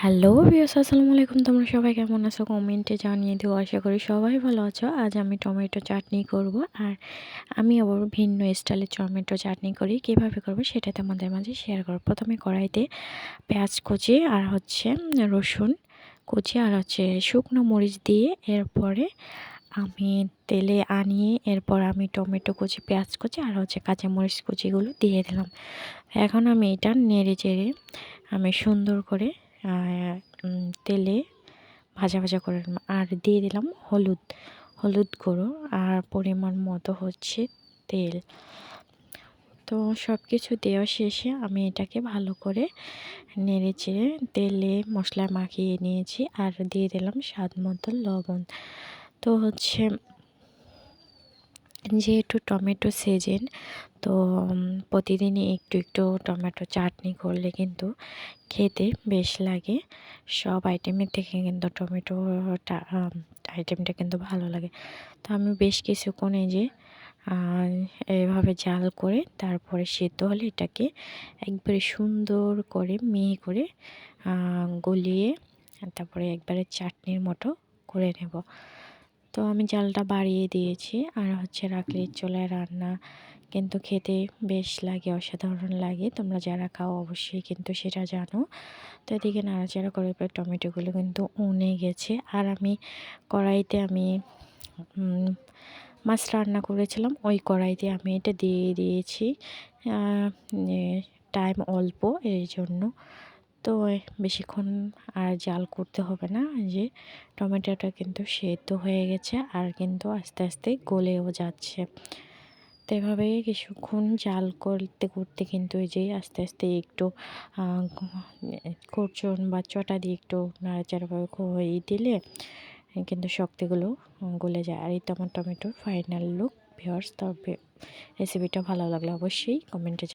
Hello viewers, আসসালামু আলাইকুম। তোমরা সবাই কেমন আছো? কমেন্টে জানিয়ে দিও। আশা করি সবাই ভালো আছো। আজ আমি টমেটো চাটনি করব, আর আমি আবার ভিন্ন স্টাইলে টমেটো চাটনি করি। কিভাবে করব সেটা তোমাদের মাঝে শেয়ার করব। প্রথমে কড়াইতে পেঁয়াজ কুচি আর রসুন কুচি আর শুকনো মরিচ দিয়ে এরপরে আমি তেলে আনিয়ে এরপর আমি টমেটো কুচি, পেঁয়াজ কুচি আর কাঁচা মরিচ কুচিগুলো দিয়ে দিলাম। এখন আমি এটা নেড়ে চেড়ে আমি সুন্দর করে তেলে ভাজা ভাজা করে নিলাম। আর দিয়ে দিলাম হলুদ গুঁড়ো আর পরিমাণ মতো তেল। তো সব কিছু দেওয়া শেষে আমি এটাকে ভালো করে নেড়ে চেড়ে তেলে মশলা মাখিয়ে নিয়েছি আর দিয়ে দিলাম স্বাদ মতো লবণ। তো যেহেতু টমেটো সিজন, তো প্রতিদিনই একটু একটু টমেটো চাটনি করলে কিন্তু খেতে বেশ লাগে। সব আইটেমের থেকে কিন্তু টমেটোটা আইটেমটা কিন্তু ভালো লাগে। তো আমি বেশ কিছুক্ষণ এভাবে জাল করে তারপরে সিদ্ধ হলে এটাকে একবারে সুন্দর করে মিহি করে গলিয়ে তারপরে একবারে চাটনির মতো করে নেব। তো আমি জালটা বাড়িয়ে দিয়েছি। আর রাখলির চুলায় রান্না কিন্তু খেতে বেশ লাগে, অসাধারণ লাগে। তোমরা যারা খাও অবশ্যই কিন্তু সেটা জানো। তো এদিকে নাড়াচাড়া করে টমেটোগুলো কিন্তু উনে গেছে। আর আমি কড়াইতে মাছ রান্না করেছিলাম, ওই কড়াইতে আমি এটা দিয়ে দিয়েছি। টাইম অল্প, এই জন্য তো বেশিক্ষণ আর জাল করতে হবে না। টমেটোটা কিন্তু সেদ্ধ হয়ে গেছে আর কিন্তু আস্তে আস্তে গলেও যাচ্ছে। তো এভাবে কিছুক্ষণ জাল করতে করতে কিন্তু আস্তে আস্তে একটু করচুন বা চটা দিয়ে একটু নাড়াচাড়াভাবে দিলে কিন্তু শক্তিগুলো গলে যায়। আর এই টমেটোর ফাইনাল লুক ভিউয়ার্স। তবে রেসিপিটা ভালো লাগলে অবশ্যই কমেন্টে